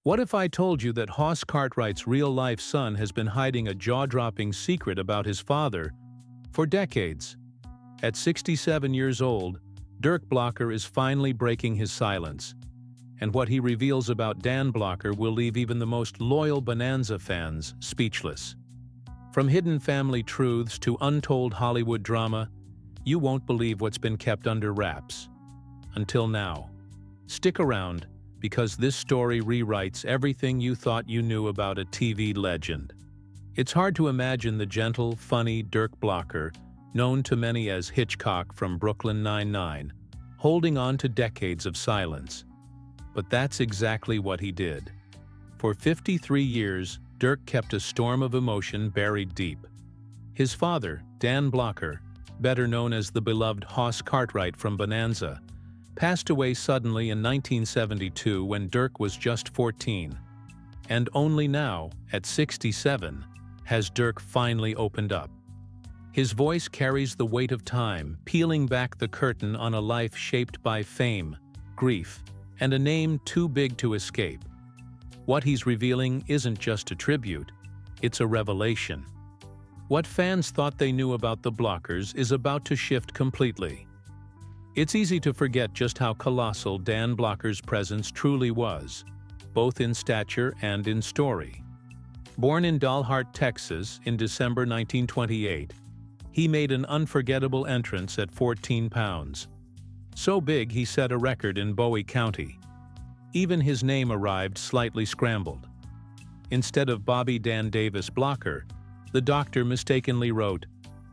What if I told you that Hoss Cartwright's real-life son has been hiding a jaw-dropping secret about his father for decades? At 67 years old, Dirk Blocker is finally breaking his silence, and what he reveals about Dan Blocker will leave even the most loyal Bonanza fans speechless. From hidden family truths to untold Hollywood drama, you won't believe what's been kept under wraps. Until now. Stick around, because this story rewrites everything you thought you knew about a TV legend. It's hard to imagine the gentle, funny Dirk Blocker, known to many as Hitchcock from Brooklyn Nine-Nine, holding on to decades of silence. But that's exactly what he did. For 53 years, Dirk kept a storm of emotion buried deep. His father, Dan Blocker, better known as the beloved Hoss Cartwright from Bonanza, passed away suddenly in 1972 when Dirk was just 14. And only now, at 67, has Dirk finally opened up. His voice carries the weight of time, peeling back the curtain on a life shaped by fame, grief, and a name too big to escape. What he's revealing isn't just a tribute, it's a revelation. What fans thought they knew about the Blockers is about to shift completely. It's easy to forget just how colossal Dan Blocker's presence truly was, both in stature and in story. Born in Dalhart, Texas in December 1928, he made an unforgettable entrance at 14 pounds. So big he set a record in Bowie County. Even his name arrived slightly scrambled. Instead of Bobby Dan Davis Blocker, the doctor mistakenly wrote,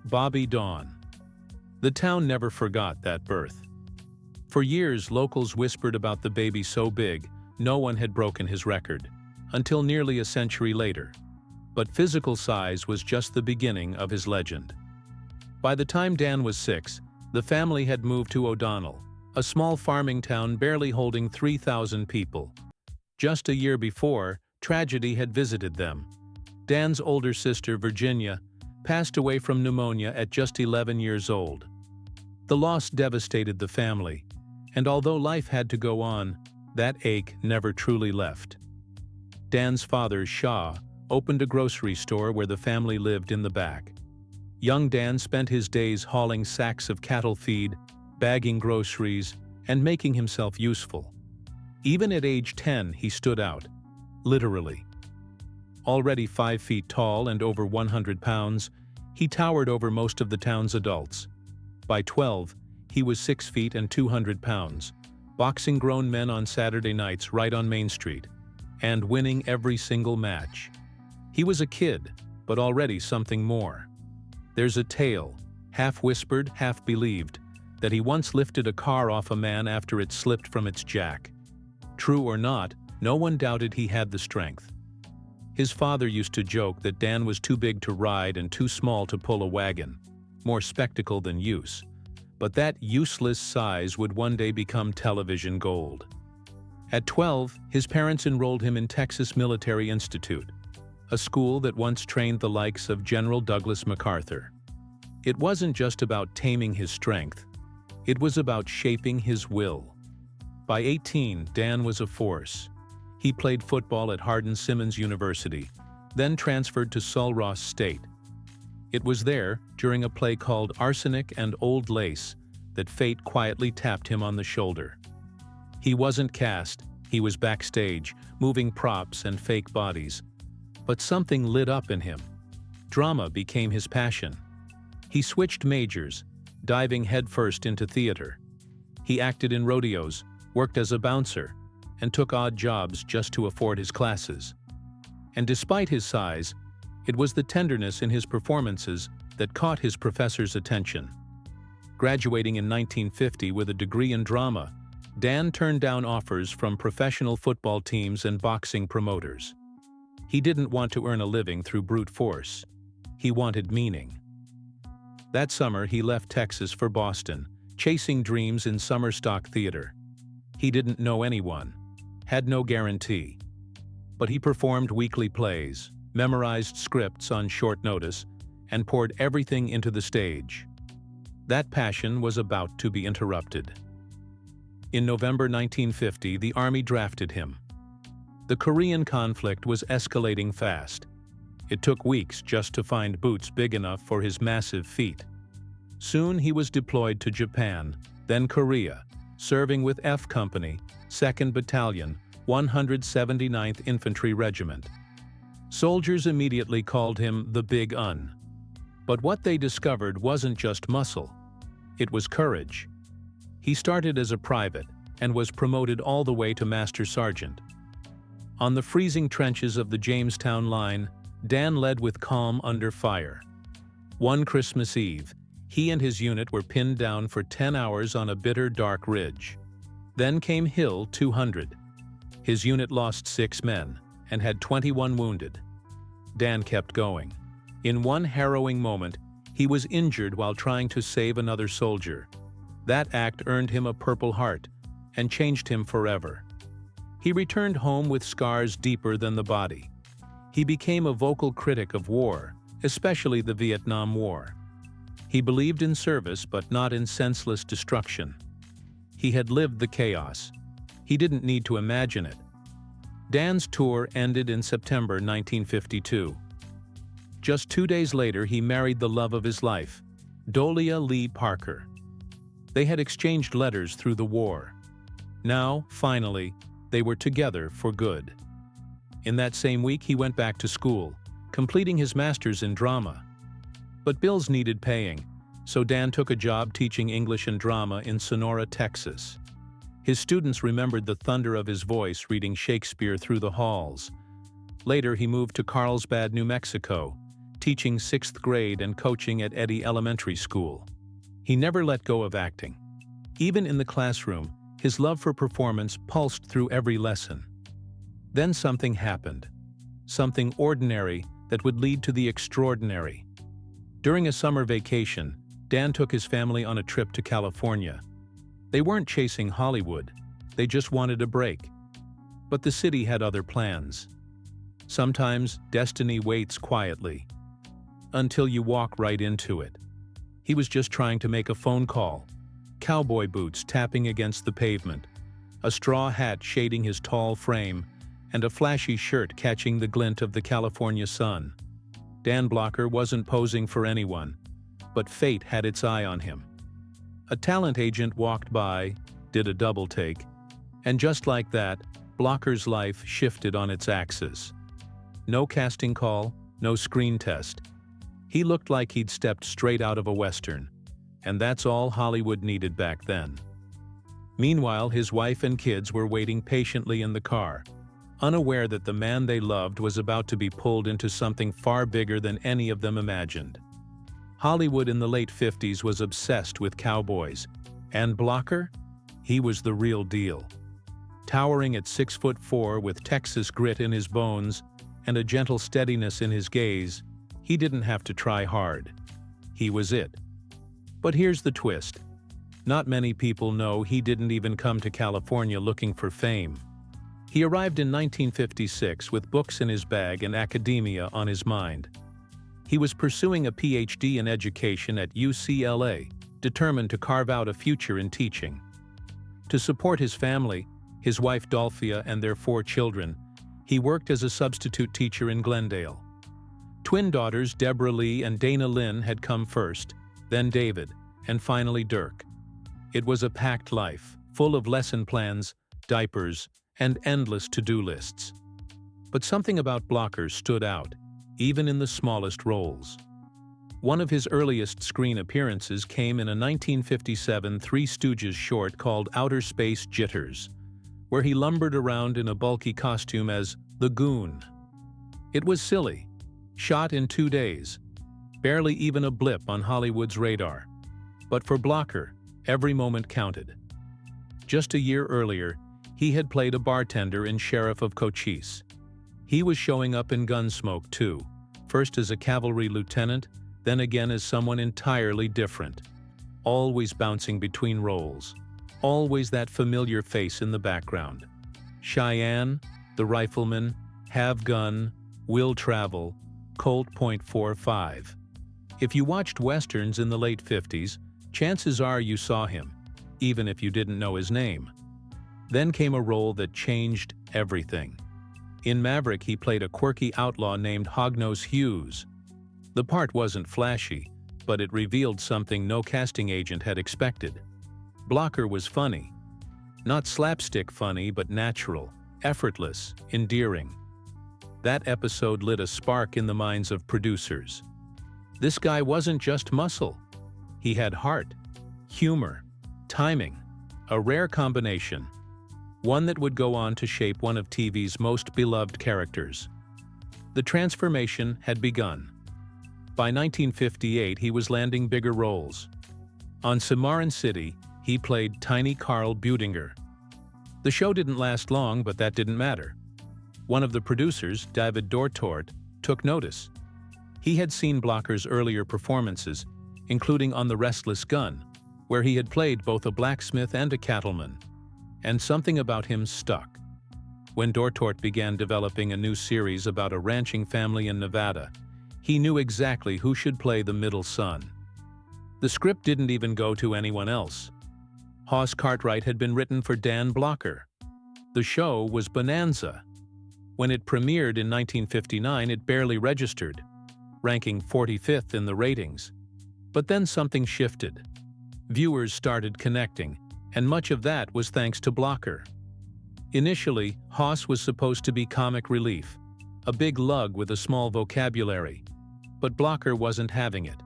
Bobby Dawn. The town never forgot that birth. For years, locals whispered about the baby so big, no one had broken his record, until nearly a century later. But physical size was just the beginning of his legend. By the time Dan was 6, the family had moved to O'Donnell, a small farming town barely holding 3,000 people. Just a year before, tragedy had visited them. Dan's older sister, Virginia, passed away from pneumonia at just 11 years old. The loss devastated the family, and although life had to go on, that ache never truly left. Dan's father, Shaw, opened a grocery store where the family lived in the back. Young Dan spent his days hauling sacks of cattle feed, bagging groceries, and making himself useful. Even at age 10, he stood out, literally. Already 5 feet tall and over 100 pounds, he towered over most of the town's adults. By 12, he was 6 feet and 200 pounds, boxing grown men on Saturday nights right on Main Street, and winning every single match. He was a kid, but already something more. There's a tale, half whispered, half believed, that he once lifted a car off a man after it slipped from its jack. True or not, no one doubted he had the strength. His father used to joke that Dan was too big to ride and too small to pull a wagon, more spectacle than use. But that useless size would one day become television gold. At 12, his parents enrolled him in Texas Military Institute, a school that once trained the likes of General Douglas MacArthur. It wasn't just about taming his strength, it was about shaping his will. By 18, Dan was a force. He played football at Hardin-Simmons University, then transferred to Sul Ross State. It was there, during a play called Arsenic and Old Lace, that fate quietly tapped him on the shoulder. He wasn't cast, he was backstage, moving props and fake bodies. But something lit up in him. Drama became his passion. He switched majors, diving headfirst into theater. He acted in rodeos, worked as a bouncer, and took odd jobs just to afford his classes. And despite his size, it was the tenderness in his performances that caught his professor's attention. Graduating in 1950 with a degree in drama, Dan turned down offers from professional football teams and boxing promoters. He didn't want to earn a living through brute force. He wanted meaning. That summer, he left Texas for Boston, chasing dreams in summer stock theater. He didn't know anyone, had no guarantee. But he performed weekly plays, memorized scripts on short notice, and poured everything into the stage. That passion was about to be interrupted. In November 1950, the Army drafted him. The Korean conflict was escalating fast. It took weeks just to find boots big enough for his massive feet. Soon he was deployed to Japan, then Korea, serving with F Company, 2nd Battalion, 179th Infantry Regiment. Soldiers immediately called him the Big Un. But what they discovered wasn't just muscle. It was courage. He started as a private and was promoted all the way to Master Sergeant. On the freezing trenches of the Jamestown line, Dan led with calm under fire. One Christmas Eve, he and his unit were pinned down for 10 hours on a bitter, dark ridge. Then came Hill 200. His unit lost 6 men and had 21 wounded. Dan kept going. In one harrowing moment, he was injured while trying to save another soldier. That act earned him a Purple Heart and changed him forever. He returned home with scars deeper than the body. He became a vocal critic of war, especially the Vietnam War. He believed in service but not in senseless destruction. He had lived the chaos. He didn't need to imagine it. Dan's tour ended in September 1952. Just 2 days later, he married the love of his life, Dolia Lee Parker. They had exchanged letters through the war. Now, finally, they were together for good. In that same week, he went back to school, completing his master's in drama. But bills needed paying, so Dan took a job teaching English and drama in Sonora, Texas. His students remembered the thunder of his voice reading Shakespeare through the halls. Later, he moved to Carlsbad, New Mexico, teaching 6th grade and coaching at Eddy Elementary School. He never let go of acting. Even in the classroom, his love for performance pulsed through every lesson. Then something happened. Something ordinary that would lead to the extraordinary. During a summer vacation, Dan took his family on a trip to California. They weren't chasing Hollywood, they just wanted a break. But the city had other plans. Sometimes destiny waits quietly, until you walk right into it. He was just trying to make a phone call, cowboy boots tapping against the pavement, a straw hat shading his tall frame, and a flashy shirt catching the glint of the California sun. Dan Blocker wasn't posing for anyone, but fate had its eye on him. A talent agent walked by, did a double take, and just like that, Blocker's life shifted on its axis. No casting call, no screen test. He looked like he'd stepped straight out of a Western, and that's all Hollywood needed back then. Meanwhile, his wife and kids were waiting patiently in the car, unaware that the man they loved was about to be pulled into something far bigger than any of them imagined. Hollywood in the late 50s was obsessed with cowboys, and Blocker? He was the real deal. Towering at 6'4" with Texas grit in his bones and a gentle steadiness in his gaze, he didn't have to try hard. He was it. But here's the twist. Not many people know he didn't even come to California looking for fame. He arrived in 1956 with books in his bag and academia on his mind. He was pursuing a PhD in education at UCLA, determined to carve out a future in teaching. To support his family, his wife Dolphia and their 4 children, he worked as a substitute teacher in Glendale. Twin daughters Deborah Lee and Dana Lynn had come first, then David, and finally Dirk. It was a packed life, full of lesson plans, diapers, and endless to-do lists. But something about Blocker stood out, even in the smallest roles. One of his earliest screen appearances came in a 1957 Three Stooges short called Outer Space Jitters, where he lumbered around in a bulky costume as the Goon. It was silly, shot in 2 days, barely even a blip on Hollywood's radar. But for Blocker, every moment counted. Just a year earlier, he had played a bartender in Sheriff of Cochise. He was showing up in Gunsmoke too, first as a cavalry lieutenant, then again as someone entirely different. Always bouncing between roles. Always that familiar face in the background. Cheyenne, the rifleman, Have Gun, Will Travel, Colt .45. If you watched Westerns in the late 50s, chances are you saw him, even if you didn't know his name. Then came a role that changed everything. In Maverick, he played a quirky outlaw named Hognose Hughes. The part wasn't flashy, but it revealed something no casting agent had expected. Blocker was funny. Not slapstick funny, but natural, effortless, endearing. That episode lit a spark in the minds of producers. This guy wasn't just muscle. He had heart, humor, timing, a rare combination. One that would go on to shape one of TV's most beloved characters. The transformation had begun. By 1958, he was landing bigger roles. On Cimarron City, he played Tiny Carl Budinger. The show didn't last long, but that didn't matter. One of the producers, David Dortort, took notice. He had seen Blocker's earlier performances, including on The Restless Gun, where he had played both a blacksmith and a cattleman, and something about him stuck. When Dortort began developing a new series about a ranching family in Nevada, he knew exactly who should play the middle son. The script didn't even go to anyone else. Hoss Cartwright had been written for Dan Blocker. The show was Bonanza. When it premiered in 1959, it barely registered, ranking 45th in the ratings. But then something shifted. Viewers started connecting, and much of that was thanks to Blocker. Initially, Hoss was supposed to be comic relief, a big lug with a small vocabulary. But Blocker wasn't having it.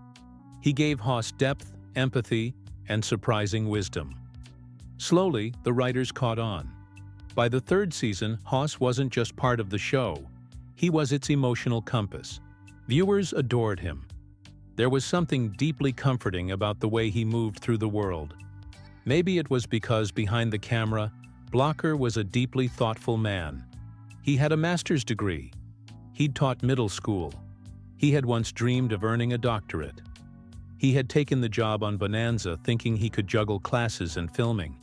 He gave Hoss depth, empathy, and surprising wisdom. Slowly, the writers caught on. By the third season, Hoss wasn't just part of the show. He was its emotional compass. Viewers adored him. There was something deeply comforting about the way he moved through the world. Maybe it was because behind the camera, Blocker was a deeply thoughtful man. He had a master's degree. He'd taught middle school. He had once dreamed of earning a doctorate. He had taken the job on Bonanza thinking he could juggle classes and filming.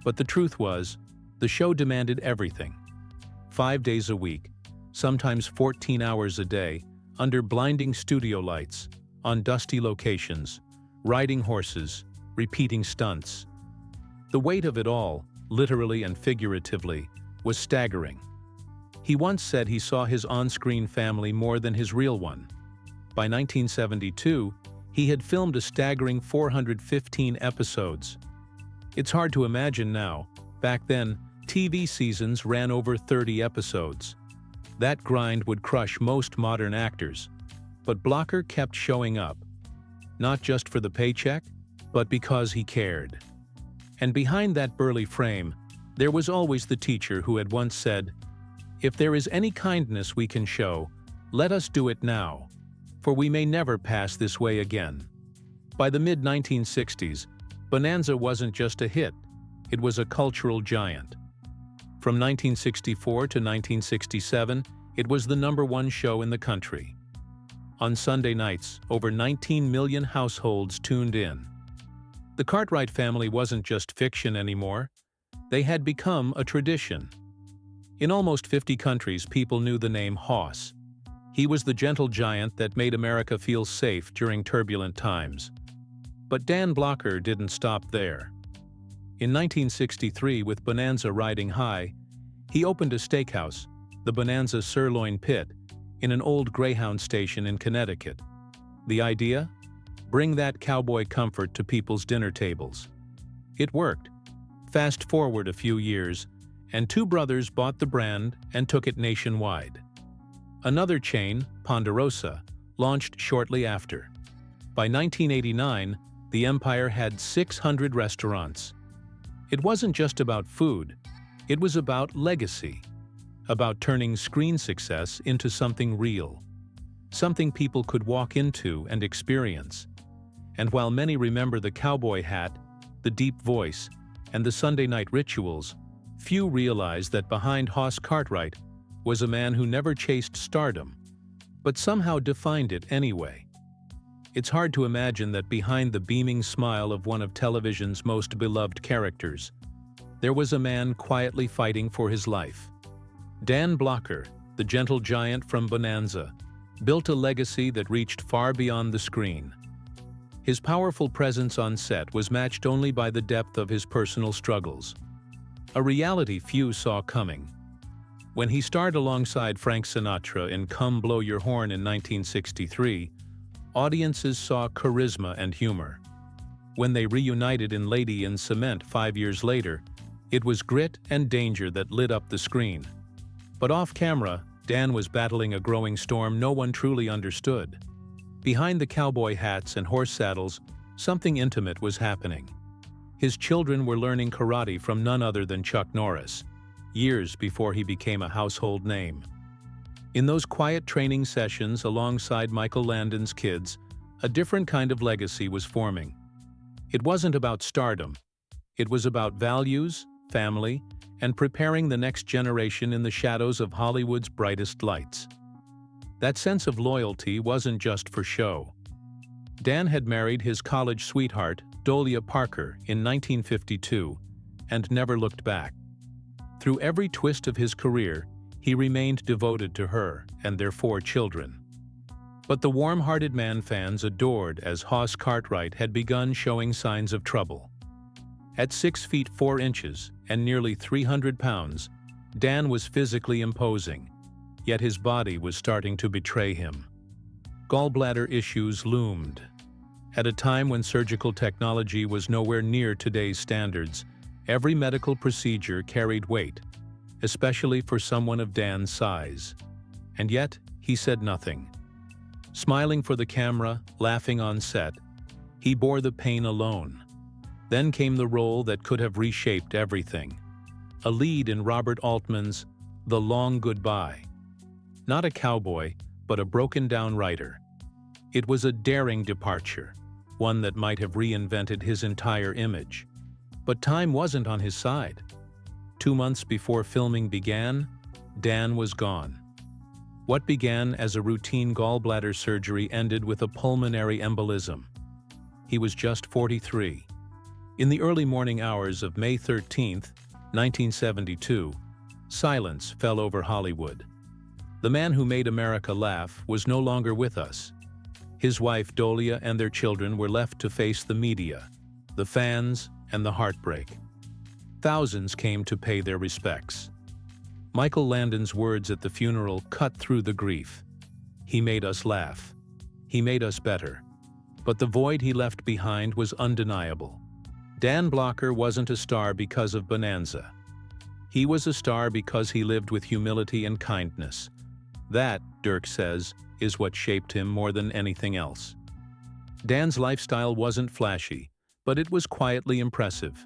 But the truth was, the show demanded everything. 5 days a week, sometimes 14 hours a day, under blinding studio lights, on dusty locations, riding horses, repeating stunts. The weight of it all, literally and figuratively, was staggering. He once said he saw his on-screen family more than his real one. By 1972, he had filmed a staggering 415 episodes. It's hard to imagine now. Back then, TV seasons ran over 30 episodes. That grind would crush most modern actors. But Blocker kept showing up. Not just for the paycheck, but because he cared. And behind that burly frame, there was always the teacher who had once said, "If there is any kindness we can show, let us do it now, for we may never pass this way again." By the mid-1960s, Bonanza wasn't just a hit, it was a cultural giant. From 1964 to 1967, it was the #1 show in the country. On Sunday nights, over 19 million households tuned in. The Cartwright family wasn't just fiction anymore. They had become a tradition. In almost 50 countries, people knew the name Hoss. He was the gentle giant that made America feel safe during turbulent times. But Dan Blocker didn't stop there. In 1963, with Bonanza riding high, he opened a steakhouse, the Bonanza Sirloin Pit, in an old Greyhound station in Connecticut. The idea? Bring that cowboy comfort to people's dinner tables. It worked. Fast forward a few years, and two brothers bought the brand and took it nationwide. Another chain, Ponderosa, launched shortly after. By 1989, the empire had 600 restaurants. It wasn't just about food, it was about legacy, about turning screen success into something real, something people could walk into and experience. And while many remember the cowboy hat, the deep voice, and the Sunday night rituals, few realize that behind Hoss Cartwright was a man who never chased stardom, but somehow defined it anyway. It's hard to imagine that behind the beaming smile of one of television's most beloved characters, there was a man quietly fighting for his life. Dan Blocker, the gentle giant from Bonanza, built a legacy that reached far beyond the screen. His powerful presence on set was matched only by the depth of his personal struggles, a reality few saw coming. When he starred alongside Frank Sinatra in Come Blow Your Horn in 1963, audiences saw charisma and humor. When they reunited in Lady in Cement 5 years later, it was grit and danger that lit up the screen. But off-camera, Dan was battling a growing storm no one truly understood. Behind the cowboy hats and horse saddles, something intimate was happening. His children were learning karate from none other than Chuck Norris, years before he became a household name. In those quiet training sessions alongside Michael Landon's kids, a different kind of legacy was forming. It wasn't about stardom. It was about values, family, and preparing the next generation in the shadows of Hollywood's brightest lights. That sense of loyalty wasn't just for show. Dan had married his college sweetheart, Dolia Parker, in 1952, and never looked back. Through every twist of his career, he remained devoted to her and their 4 children. But the warm-hearted man fans adored as Hoss Cartwright had begun showing signs of trouble. At 6 feet 4 inches and nearly 300 pounds, Dan was physically imposing, yet his body was starting to betray him. Gallbladder issues loomed. At a time when surgical technology was nowhere near today's standards, every medical procedure carried weight, especially for someone of Dan's size. And yet, he said nothing. Smiling for the camera, laughing on set, he bore the pain alone. Then came the role that could have reshaped everything. A lead in Robert Altman's The Long Goodbye. Not a cowboy, but a broken-down writer. It was a daring departure, one that might have reinvented his entire image. But time wasn't on his side. 2 months before filming began, Dan was gone. What began as a routine gallbladder surgery ended with a pulmonary embolism. He was just 43. In the early morning hours of May 13, 1972, silence fell over Hollywood. The man who made America laugh was no longer with us. His wife Dolia and their children were left to face the media, the fans, and the heartbreak. Thousands came to pay their respects. Michael Landon's words at the funeral cut through the grief. He made us laugh. He made us better. But the void he left behind was undeniable. Dan Blocker wasn't a star because of Bonanza. He was a star because he lived with humility and kindness. That, Dirk says, is what shaped him more than anything else. Dan's lifestyle wasn't flashy, but it was quietly impressive.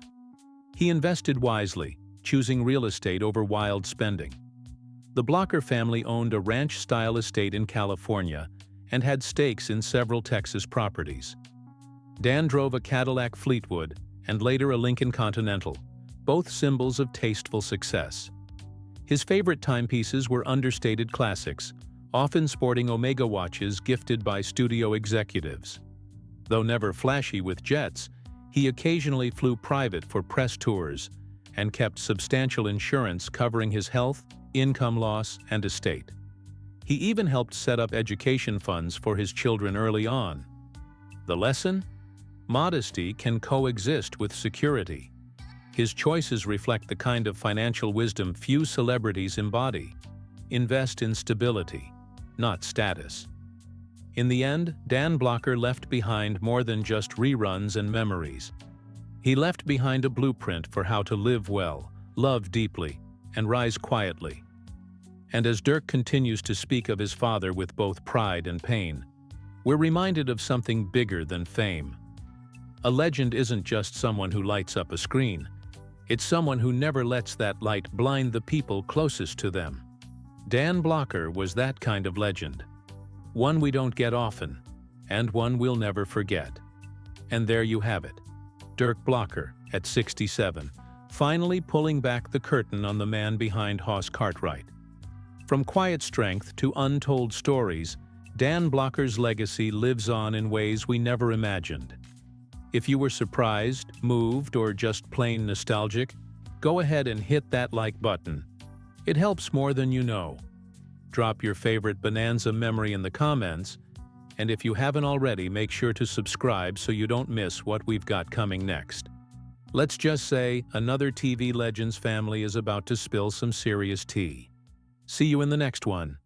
He invested wisely, choosing real estate over wild spending. The Blocker family owned a ranch-style estate in California and had stakes in several Texas properties. Dan drove a Cadillac Fleetwood and later a Lincoln Continental, both symbols of tasteful success. His favorite timepieces were understated classics, often sporting Omega watches gifted by studio executives. Though never flashy with jets, he occasionally flew private for press tours and kept substantial insurance covering his health, income loss, and estate. He even helped set up education funds for his children early on. The lesson? Modesty can coexist with security. His choices reflect the kind of financial wisdom few celebrities embody. Invest in stability, not status. In the end, Dan Blocker left behind more than just reruns and memories. He left behind a blueprint for how to live well, love deeply, and rise quietly. And as Dirk continues to speak of his father with both pride and pain, we're reminded of something bigger than fame. A legend isn't just someone who lights up a screen. It's someone who never lets that light blind the people closest to them. Dan Blocker was that kind of legend. One we don't get often, and one we'll never forget. And there you have it. Dirk Blocker, at 67, finally pulling back the curtain on the man behind Hoss Cartwright. From quiet strength to untold stories, Dan Blocker's legacy lives on in ways we never imagined. If you were surprised, moved, or just plain nostalgic, go ahead and hit that like button. It helps more than you know. Drop your favorite Bonanza memory in the comments, and if you haven't already, make sure to subscribe so you don't miss what we've got coming next. Let's just say another TV Legends family is about to spill some serious tea. See you in the next one.